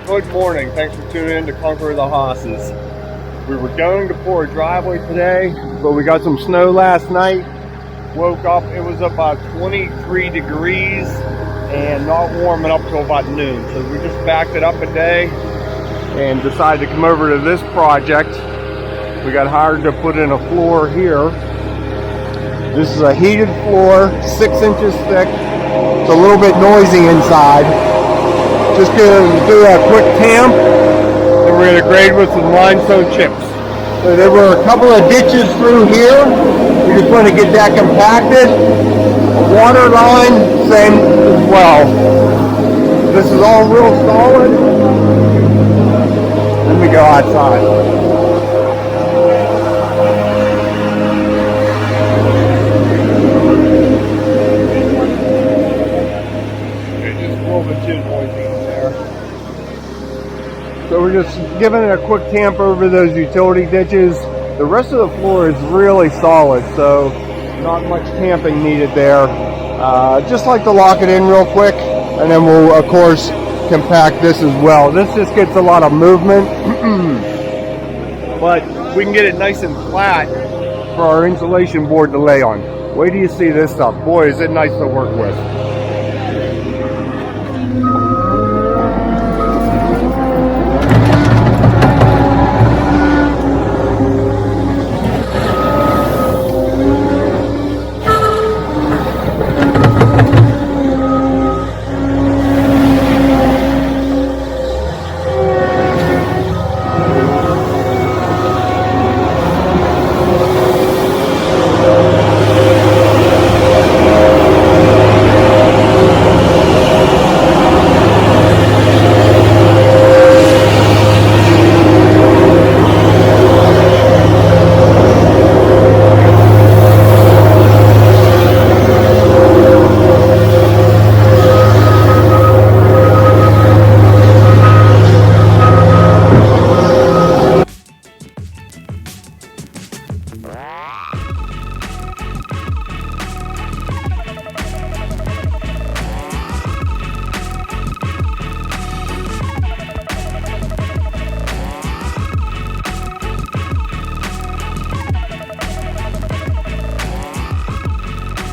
Good morning, thanks for tuning in to Conquer the Hosses. We were going to pour a driveway today, but we got some snow last night. Woke up, it was about 23 degrees and not warming up till about noon. So we just backed it up a day and decided to come over to this project. We got hired to put in a floor here. This is a heated floor, 6 inches thick. It's a little bit noisy inside. Just gonna do a quick tamp, and we're gonna grade with some limestone chips. So there were a couple of ditches through here. We just want to get that compacted. A water line, same as well. This is all real solid. Then we go outside. So we're just giving it a quick tamp over those utility ditches. The rest of the floor is really solid, so not much tamping needed there. Just like to lock it in real quick, and then we'll of course compact this as well. This just gets a lot of movement, but we can get it nice and flat for our insulation board to lay on. Wait till you see this stuff. Boy, is it nice to work with.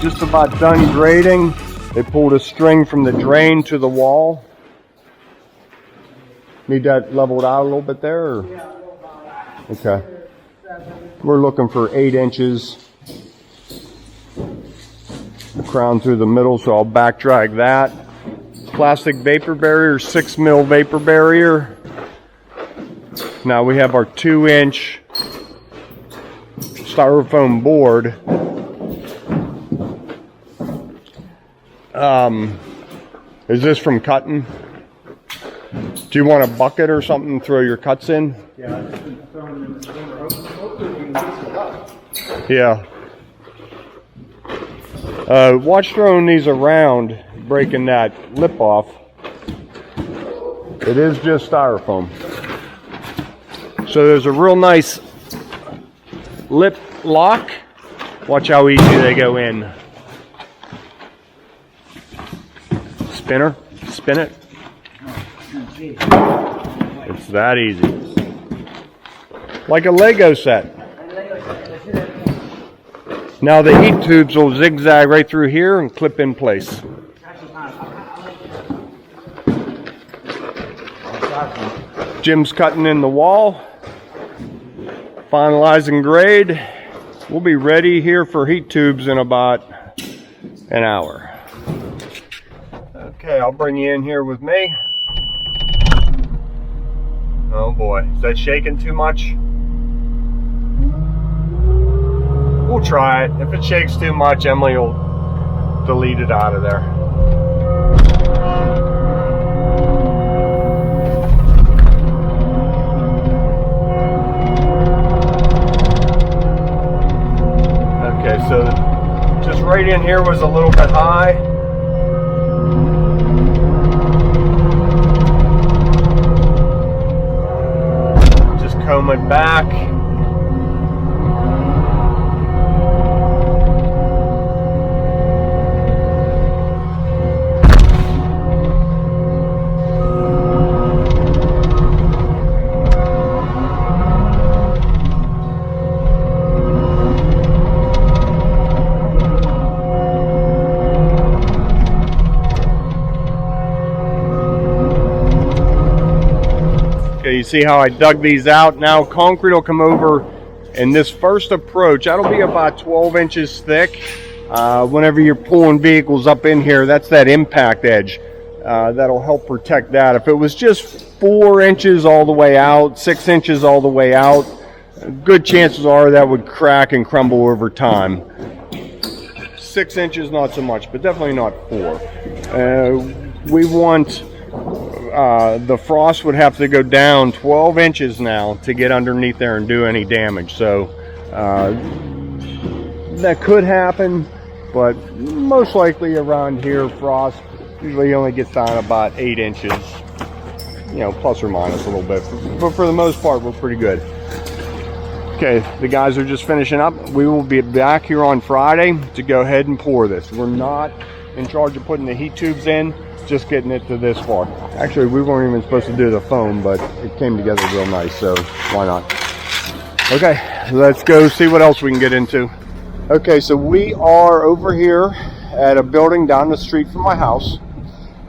Just about done grading. They pulled a string from the drain to the wall. Need that leveled out a little bit there? Or? Okay. We're looking for 8 inches. Crown through the middle, so I'll back drag that. Plastic vapor barrier, 6 mil vapor barrier. Now we have our 2-inch styrofoam board. Is this from cutting? Do you want a bucket or something to throw your cuts in? Yeah, I've just been throwing them in the river. Hopefully we can mix it up. Yeah. Watch throwing these around, breaking that lip off. It is just styrofoam. So there's a real nice lip lock. Watch how easy they go in. Spinner, spin it. It's that easy. Like a Lego set. Now the heat tubes will zigzag right through here and clip in place. Jim's cutting in the wall. Finalizing grade. We'll be ready here for heat tubes in about an hour. Okay, I'll bring you in here with me. Oh boy, is that shaking too much? We'll try it. If it shakes too much, Emily will delete it out of there. concrete in here was a little bit high. Just comb it back. Okay, you see how I dug these out? Now concrete will come over in this first approach. That'll be about 12 inches thick. Whenever you're pulling vehicles up in here, that's that impact edge. That'll help protect that. If it was just 4 inches all the way out, 6 inches all the way out, good chances are that would crack and crumble over time. 6 inches, not so much, but definitely not 4. We want the frost would have to go down 12 inches now to get underneath there and do any damage. So that could happen, but most likely around here frost usually only gets down about 8 inches, you know, plus or minus a little bit, but for the most part we're pretty good. Okay, the guys are just finishing up. We will be back here on Friday to go ahead and pour this. We're not in charge of putting the heat tubes in, just getting it to this far. Actually, we weren't even supposed to do the foam, but it came together real nice, so why not? Okay, let's go see what else we can get into. Okay, so we are over here at a building down the street from my house,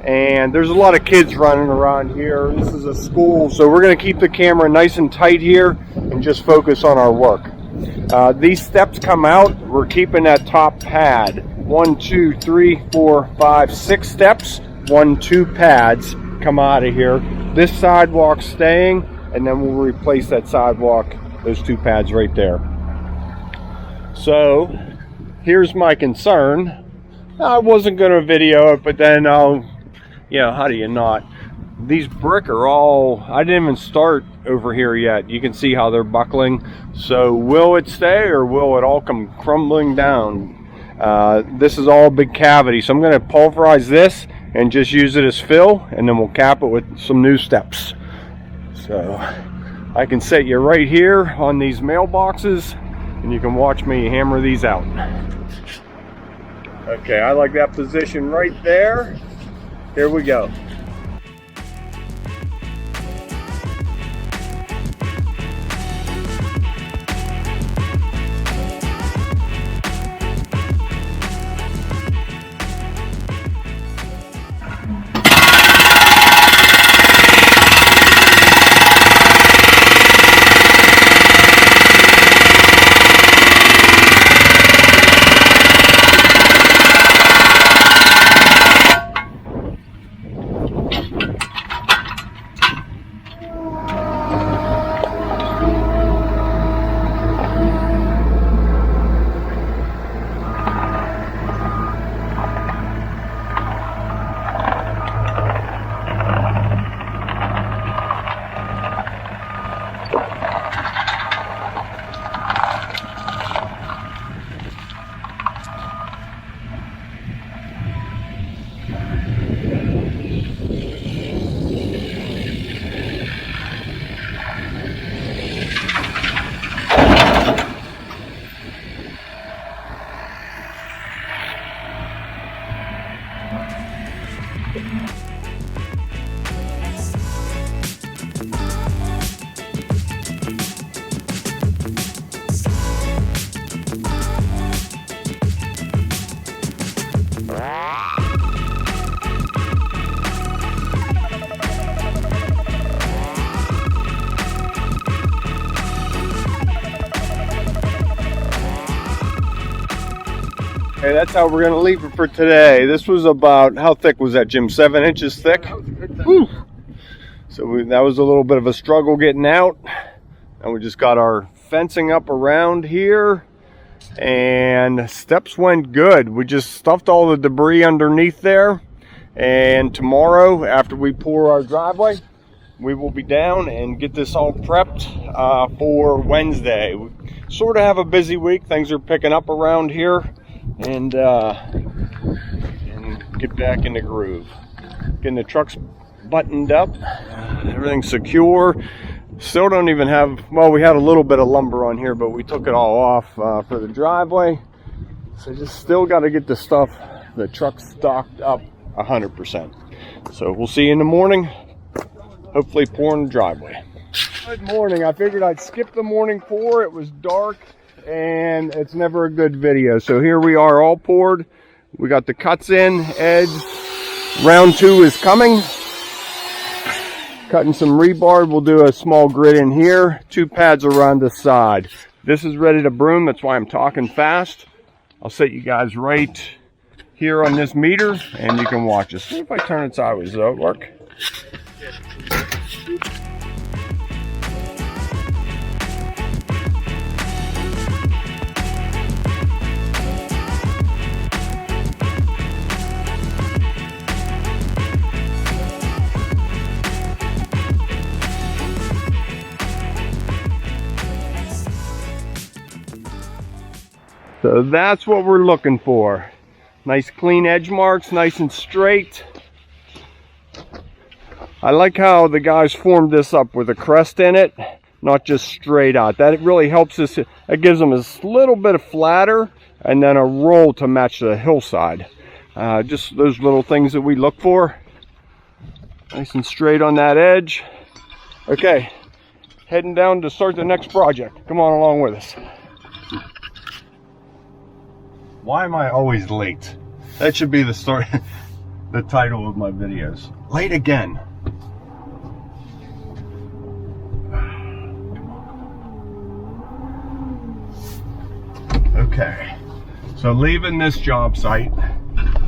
and there's a lot of kids running around here. This is a school, so we're going to keep the camera nice and tight here and just focus on our work. These steps come out. We're keeping that top pad. 1, 2, 3, 4, 5, 6 steps. 1, 2 pads come out of here. This sidewalk's staying, and then we'll replace that sidewalk, those 2 pads right there. So here's my concern. I wasn't going to video it, but then how do you not? These brick are all, I didn't even start over here yet. You can see how they're buckling. So will it stay or will it all come crumbling down? This is all a big cavity, so I'm going to pulverize this and just use it as fill, and then we'll cap it with some new steps. So I can set you right here on these mailboxes, and you can watch me hammer these out. Okay, I like that position right there. Here we go. Okay, that's how we're gonna leave it for today. This was about, how thick was that, Jim? 7 inches thick? Whew. So that was a little bit of a struggle getting out. And we just got our fencing up around here, and steps went good. We just stuffed all the debris underneath there, and tomorrow after we pour our driveway, we will be down and get this all prepped for Wednesday. We sort of have a busy week. Things are picking up around here. and get back in the groove. Getting the trucks buttoned up, everything's secure. Still don't even have, well, we had a little bit of lumber on here, but we took it all off for the driveway. So just still got to get the stuff, the truck stocked up 100%. So we'll see you in the morning, hopefully pouring the driveway. Good morning. I figured I'd skip the morning pour. It was dark and it's never a good video. So here we are, all poured. We got the cuts in, edge. Round 2 is coming. Cutting some rebar. We'll do a small grid in here. 2 pads around the side. This is ready to broom. That's why I'm talking fast. I'll set you guys right here on this meter and you can watch us. See if I turn it sideways, does that work? So that's what we're looking for. Nice clean edge marks, nice and straight. I like how the guys formed this up with a crest in it, not just straight out. That really helps us. It gives them a little bit of flatter and then a roll to match the hillside. Just those little things that we look for. Nice and straight on that edge. Okay, heading down to start the next project. Come on along with us. Why am I always late? That should be the story, the title of my videos. Late again. Okay, so leaving this job site,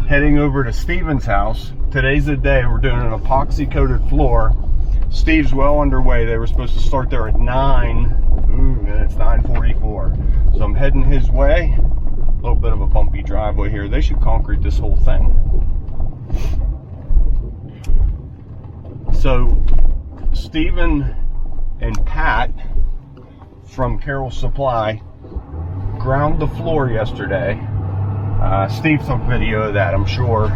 heading over to Steven's house. Today's the day we're doing an epoxy coated floor. Steve's well underway. They were supposed to start there at 9. And it's 9:44. So I'm heading his way. A little bit of a bumpy driveway here. They should concrete this whole thing. So Steven and Pat from Carroll Supply ground the floor yesterday. Steve took video of that. I'm sure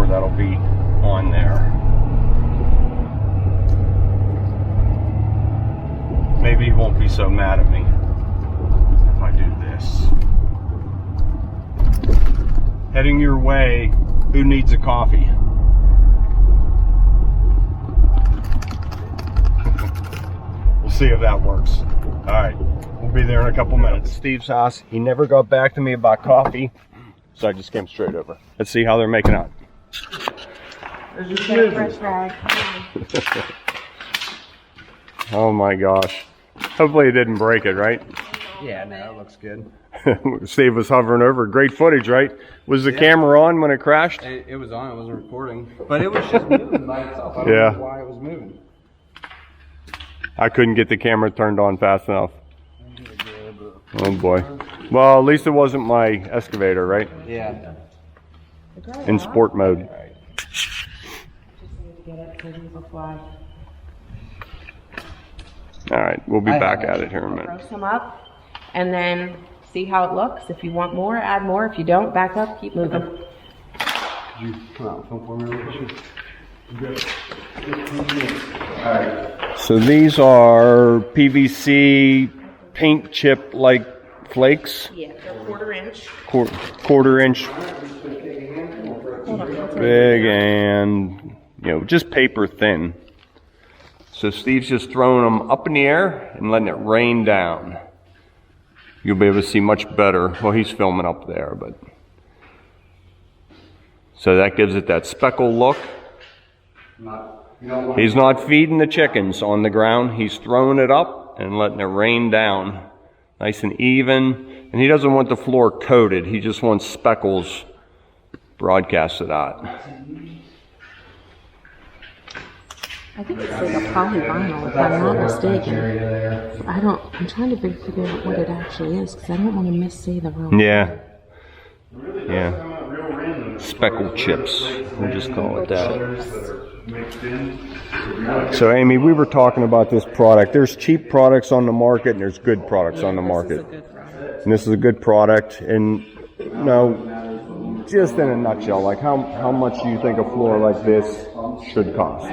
that'll be on there. Maybe he won't be so mad at me if I do this. Heading your way, who needs a coffee? We'll see if that works. All right, we'll be there in a couple minutes. Steve's house, he never got back to me about coffee, so I just came straight over. Let's see how they're making out. Oh my gosh. Hopefully it didn't break it, right? Yeah, no, that looks good. Steve was hovering over. Great footage, right? Was the camera on when it crashed? It was on, it wasn't recording. But it was just moving by itself. I don't know why it was moving. I couldn't get the camera turned on fast enough. Oh boy. Well, at least it wasn't my excavator, right? Yeah. In sport mode. All right, we'll be back at it here in a minute. Roast them up and then see how it looks. If you want more, add more. If you don't, back up, keep moving. Could you come out and film for me real quick? Alright. So these are PVC paint chip like flakes. Yeah, they're quarter inch. Quarter inch big and just paper thin. So Steve's just throwing them up in the air and letting it rain down. You'll be able to see much better. Well, he's filming up there, but so that gives it that speckle look. He's not feeding the chickens on the ground. He's throwing it up and letting it rain down nice and even. And he doesn't want the floor coated. He just wants speckles broadcasted out. I think it's like a polyvinyl, if I'm not mistaken. I'm trying to figure out what it actually is, because I don't want to missay the wrong. Yeah. Speckle chips. We'll just call it that. So Amy, we were talking about this product. There's cheap products on the market and there's good products on the market. And this is a good product. And Now, just in a nutshell, like how much do you think a floor like this should cost?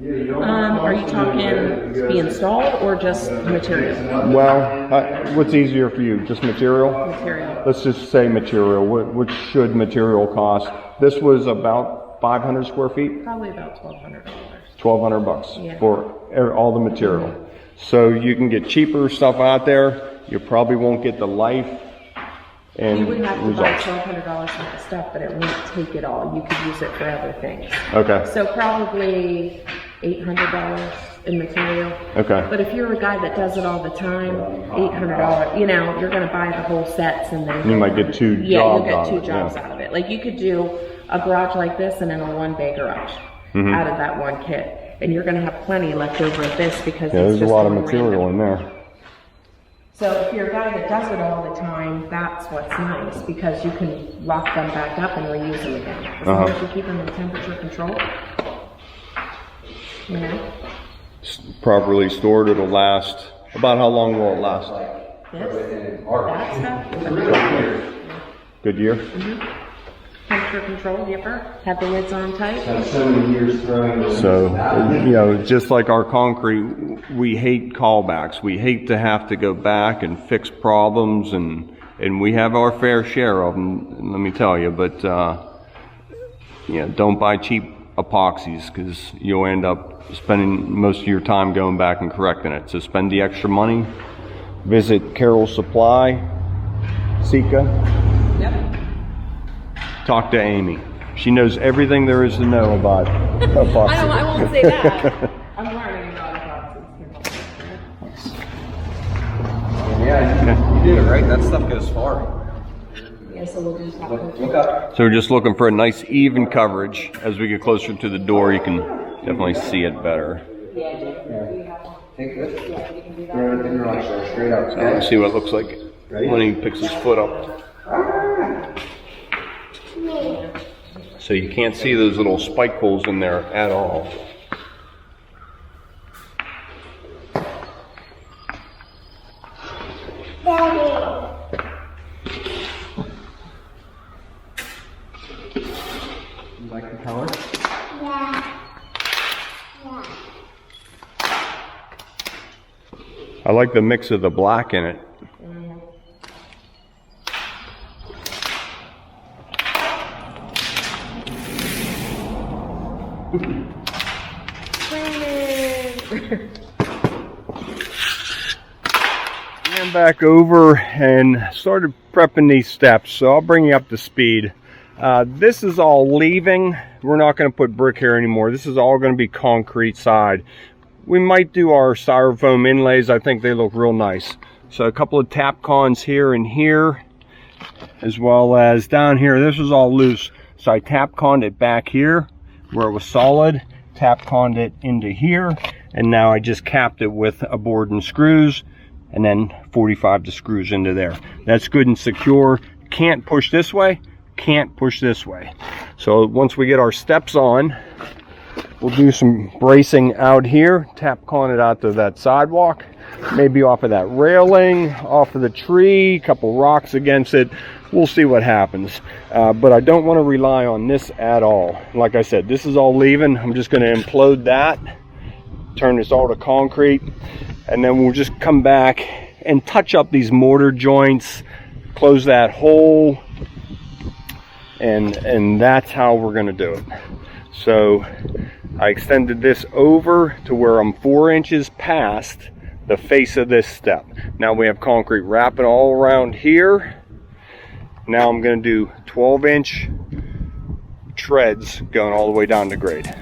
Are you talking to be installed or just material? Well, what's easier for you? Just material? Material. Let's just say material. What should material cost? This was about 500 square feet? Probably about $1,200. $1,200 for all the material. So you can get cheaper stuff out there. You probably won't get the life and You would have to buy results. $1,200 worth of stuff, but it won't take it all. You could use it for other things. Okay. So probably $800 in material. Okay. But if you're a guy that does it all the time, $800, you're going to buy the whole sets and then You might get two jobs you'll get out two of it, jobs yeah. out of it. Like you could do a garage like this and then a one bay garage Mm-hmm. out of that one kit, and you're going to have plenty left over of this because Yeah, it's there's a just lot of more material random. in there. So if you're a guy that does it all the time, that's what's nice because you can lock them back up and reuse them again. As long as you keep them in temperature control, you know. Properly stored, it'll last. About how long will it last? This, that stuff, Good year? temperature control, yipper. Have the lids on tight. So, just like our concrete, we hate callbacks. We hate to have to go back and fix problems, and we have our fair share of them, let me tell you. But, don't buy cheap epoxies because you'll end up spending most of your time going back and correcting it. So spend the extra money. Visit Carroll's Supply, Sika. Yep. Talk to Amy. She knows everything there is to know about epoxy. I won't say that. I'm learning about epoxy. Yeah, you did it right. That stuff goes far. Yeah, so we'll do top coat. Look up. So we're just looking for a nice even coverage. As we get closer to the door, you can definitely see it better. Take this. Throw it in the garage door, straight up. So let's see what it looks like when he picks his foot up. So you can't see those little spike holes in there at all. You like the color? I like the mix of the black in it. Ran back over and started prepping these steps, so I'll bring you up to speed. This is all leaving. We're not going to put brick here anymore. This is all going to be concrete side. We might do our styrofoam inlays. I think they look real nice. So a couple of tap cons here and here, as well as down here. This was all loose, so I tap conned it back here where it was solid, tap conned it into here, and now I just capped it with a board and screws, and then 45 the screws into there. That's good and secure. Can't push this way, can't push this way. So once we get our steps on, we'll do some bracing out here, tap con it out to that sidewalk, maybe off of that railing, off of the tree, a couple rocks against it. We'll see what happens. But I don't want to rely on this at all. Like I said, this is all leaving. I'm just going to implode that, turn this all to concrete, and then we'll just come back and touch up these mortar joints, close that hole, and that's how we're going to do it. So I extended this over to where I'm 4 inches past the face of this step. Now we have concrete wrapping all around here. Now I'm going to do 12-inch treads going all the way down to grade.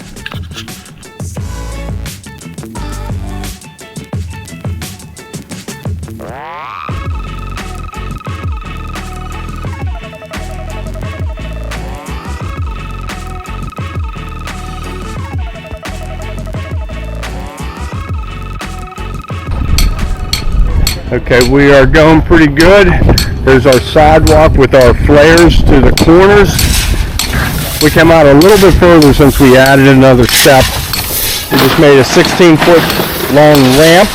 Okay, we are going pretty good. There's our sidewalk with our flares to the corners. We came out a little bit further since we added another step. We just made a 16-foot long ramp.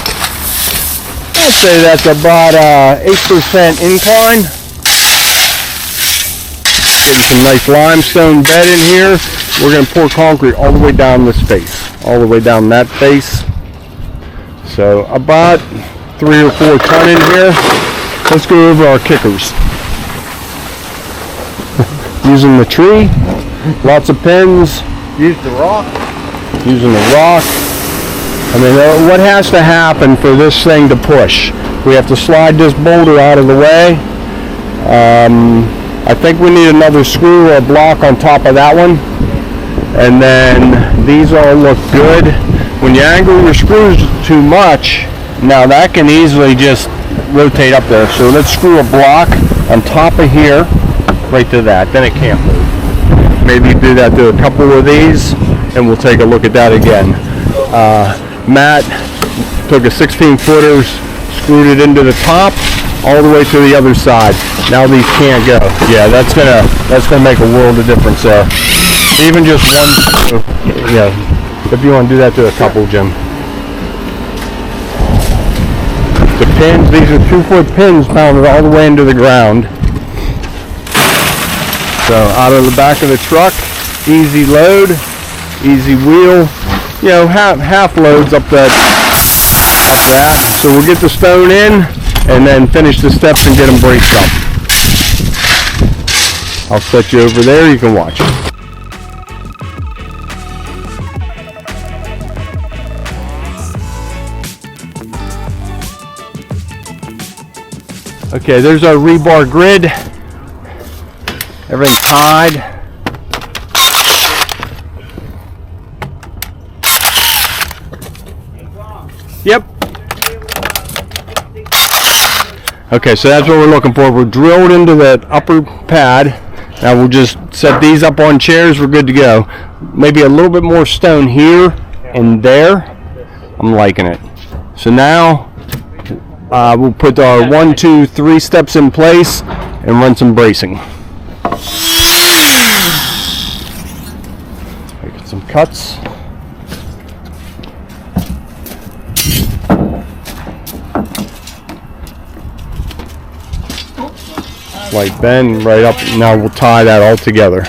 I'd say that's about 8% incline. Getting some nice limestone bed in here. We're going to pour concrete all the way down this face, all the way down that face. So about 3 or 4 ton in here. Let's go over our kickers. Using the tree, lots of pins. Use the rock. Using the rock. I mean, what has to happen for this thing to push? We have to slide this boulder out of the way. I think we need another screw or a block on top of that one. And then these all look good. When you angle your screws too much, now that can easily just rotate up there. So let's screw a block on top of here, right to that. Then it can't move. Maybe do that to a couple of these, and we'll take a look at that again. Matt took a 16-footer, screwed it into the top, all the way to the other side. Now these can't go. Yeah, that's gonna make a world of difference there. Even just one screw. Yeah, if you want to do that to a couple, Jim. The pins, these are 2-foot pins mounted all the way into the ground. So out of the back of the truck, easy load, easy wheel. You know, half loads up that. So we'll get the stone in and then finish the steps and get them braced up. I'll set you over there, you can watch. Okay, there's our rebar grid. Everything's tied. Yep. Okay, so that's what we're looking for. We're drilled into that upper pad. Now we'll just set these up on chairs. We're good to go. Maybe a little bit more stone here and there. I'm liking it. So now we'll put our 1, 2, 3 steps in place and run some bracing. Make some cuts. Slight bend right up. Now we'll tie that all together.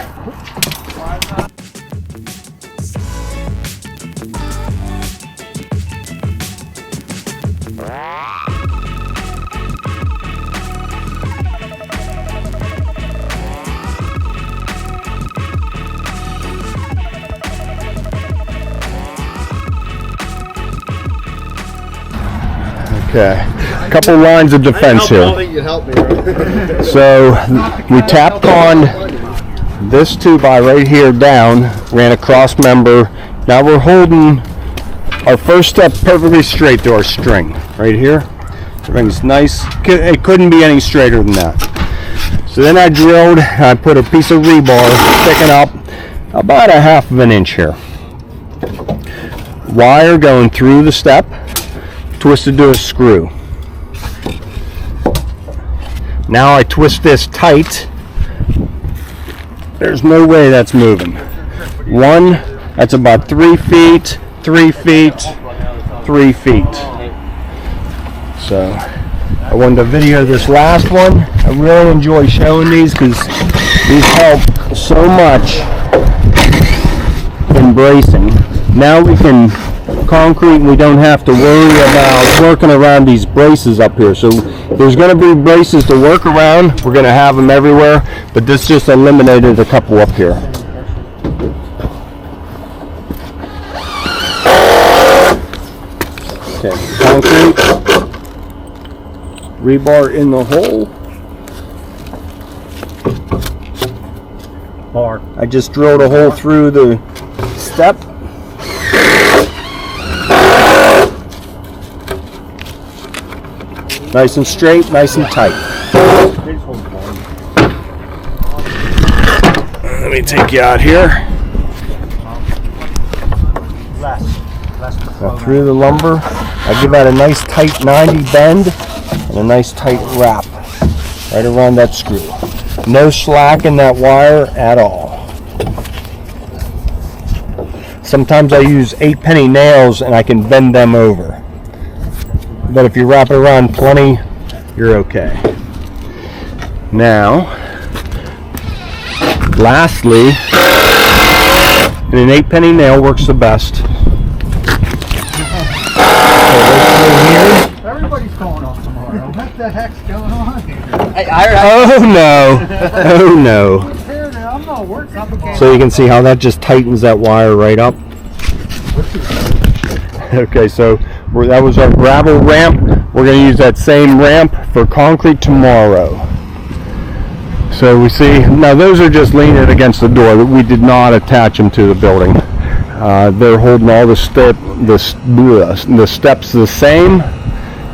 Okay, a couple lines of defense here. So we tapped on this 2x right here down, ran a cross member. Now we're holding our first step perfectly straight to our string right here. Everything's nice. It couldn't be any straighter than that. So then I drilled, I put a piece of rebar sticking up about 1/2 of an inch here. Wire going through the step, twisted to a screw. Now I twist this tight. There's no way that's moving. One, that's about 3 feet, 3 feet, 3 feet. So I wanted to video this last one. I really enjoy showing these because these help so much in bracing. Now we can concrete and we don't have to worry about working around these braces up here. So there's going to be braces to work around. We're going to have them everywhere, but this just eliminated a couple up here. Okay, concrete, rebar in the hole. I just drilled a hole through the step. Nice and straight, nice and tight. Let me take you out here. Now through the lumber, I give that a nice tight 90 bend and a nice tight wrap right around that screw. No slack in that wire at all. Sometimes I use 8-penny nails and I can bend them over. But if you wrap it around plenty, you're okay. Now, Lastly, an 8-penny nail works the best. Everybody's going off tomorrow. What the heck's going on here? Oh no! Oh no! I'm not working. So you can see how that just tightens that wire right up. Okay, so that was our gravel ramp. We're going to use that same ramp for concrete tomorrow. So we see, now those are just leaning against the door. We did not attach them to the building. They're holding all the steps the same,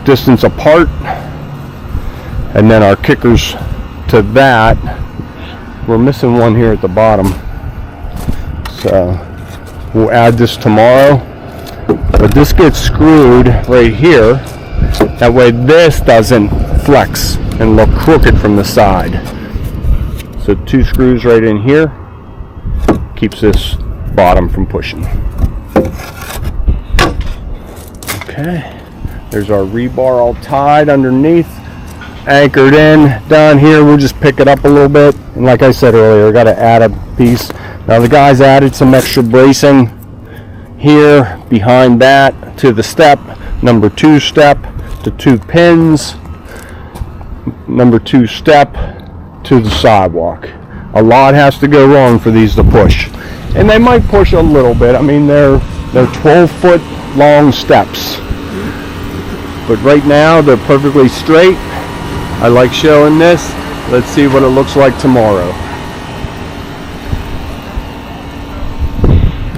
distance apart. And then our kickers to that, we're missing one here at the bottom. So we'll add this tomorrow. But this gets screwed right here. That way this doesn't flex and look crooked from the side. So 2 screws right in here keeps this bottom from pushing. Okay, there's our rebar all tied underneath, anchored in. Down here we'll just pick it up a little bit, and like I said earlier, got to add a piece. Now the guys added some extra bracing here behind that to the step, number 2 step to 2 pins, number 2 step to the sidewalk. A lot has to go wrong for these to push, and they might push a little bit. I mean, they're 12-foot long steps, but right now they're perfectly straight. I like showing this. Let's see what it looks like tomorrow.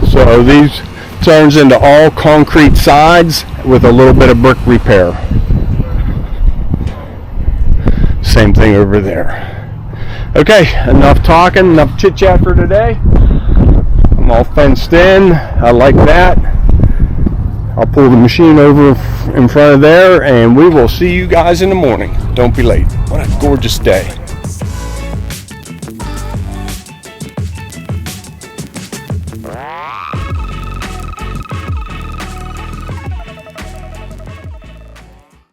So these turns into all concrete sides with a little bit of brick repair. Same thing over there. Okay, enough talking, enough chit chat for today. I'm all fenced in. I like that. I'll pull the machine over in front of there, and we will see you guys in the morning. Don't be late. What a gorgeous day.